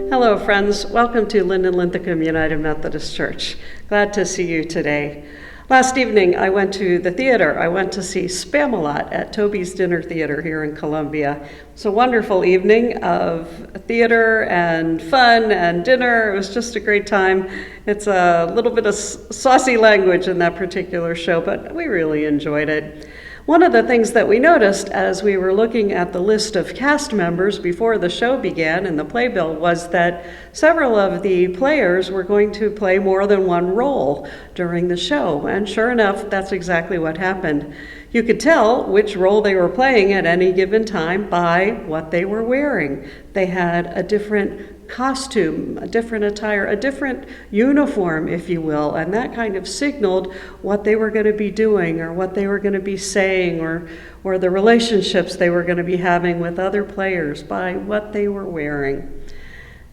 Hello, friends. Welcome to Linden-Linthicum United Methodist Church. Glad to see you today. Last evening, I went to the theater. I went to see Spamalot at Toby's Dinner Theater here in Columbia. It was a wonderful evening of theater and fun and dinner. It was just a great time. It's a little bit of saucy language in that particular show, but we really enjoyed it. One of the things that we noticed as we were looking at the list of cast members before the show began in the playbill was that several of the players were going to play more than one role during the show. And sure enough, that's exactly what happened. You could tell which role they were playing at any given time by what they were wearing. They had a different costume, a different attire, a different uniform, if you will, and that kind of signaled what they were going to be doing or what they were going to be saying or the relationships they were going to be having with other players by what they were wearing.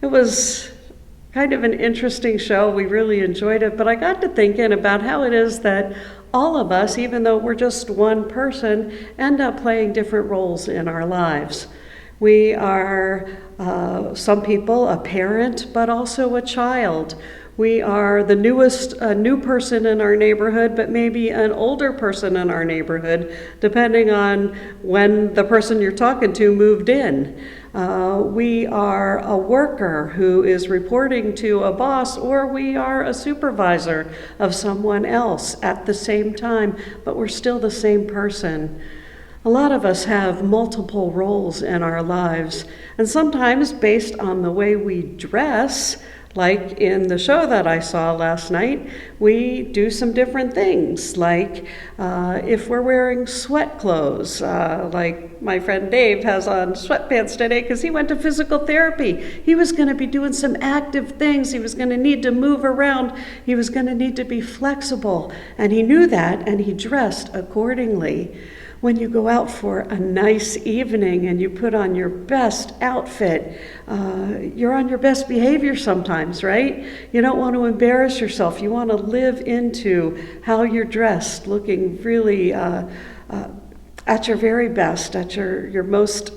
It was kind of an interesting show. We really enjoyed it, but I got to thinking about how it is that all of us, even though we're just one person, end up playing different roles in our lives. We are, some people, a parent, but also a child. We are the new person in our neighborhood, but maybe an older person in our neighborhood, depending on when the person you're talking to moved in. We are a worker who is reporting to a boss, or we are a supervisor of someone else at the same time, but we're still the same person. A lot of us have multiple roles in our lives, and sometimes based on the way we dress, like in the show that I saw last night, we do some different things, like if we're wearing sweat clothes, like my friend Dave has on sweatpants today because he went to physical therapy. He was going to be doing some active things. He was going to need to move around. He was going to need to be flexible, and he knew that, and he dressed accordingly. When you go out for a nice evening and you put on your best outfit, you're on your best behavior sometimes, right? You don't want to embarrass yourself. You want to live into how you're dressed, looking really at your very best, at your most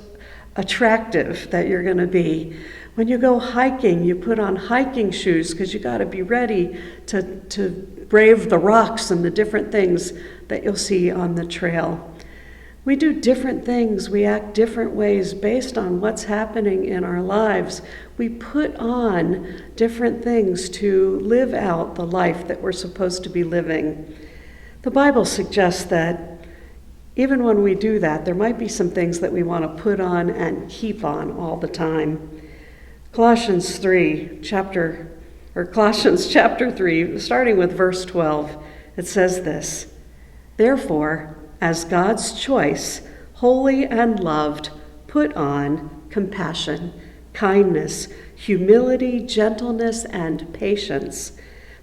attractive that you're going to be. When you go hiking, you put on hiking shoes because you got to be ready to brave the rocks and the different things that you'll see on the trail. We do different things, we act different ways based on what's happening in our lives. We put on different things to live out the life that we're supposed to be living. The Bible suggests that even when we do that, there might be some things that we want to put on and keep on all the time. Colossians chapter 3, starting with verse 12, it says this: "Therefore, as God's choice, holy and loved, put on compassion, kindness, humility, gentleness, and patience.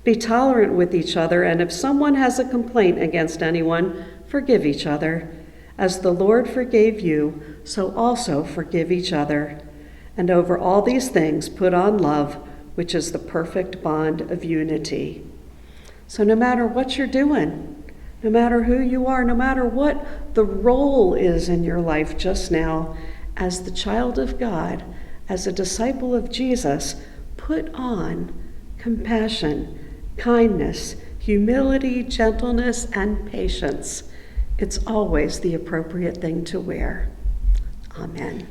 Be tolerant with each other, and if someone has a complaint against anyone, forgive each other. As the Lord forgave you, so also forgive each other. And over all these things put on love, which is the perfect bond of unity." So no matter what you're doing, no matter who you are, no matter what the role is in your life just now, as the child of God, as a disciple of Jesus, put on compassion, kindness, humility, gentleness, and patience. It's always the appropriate thing to wear. Amen.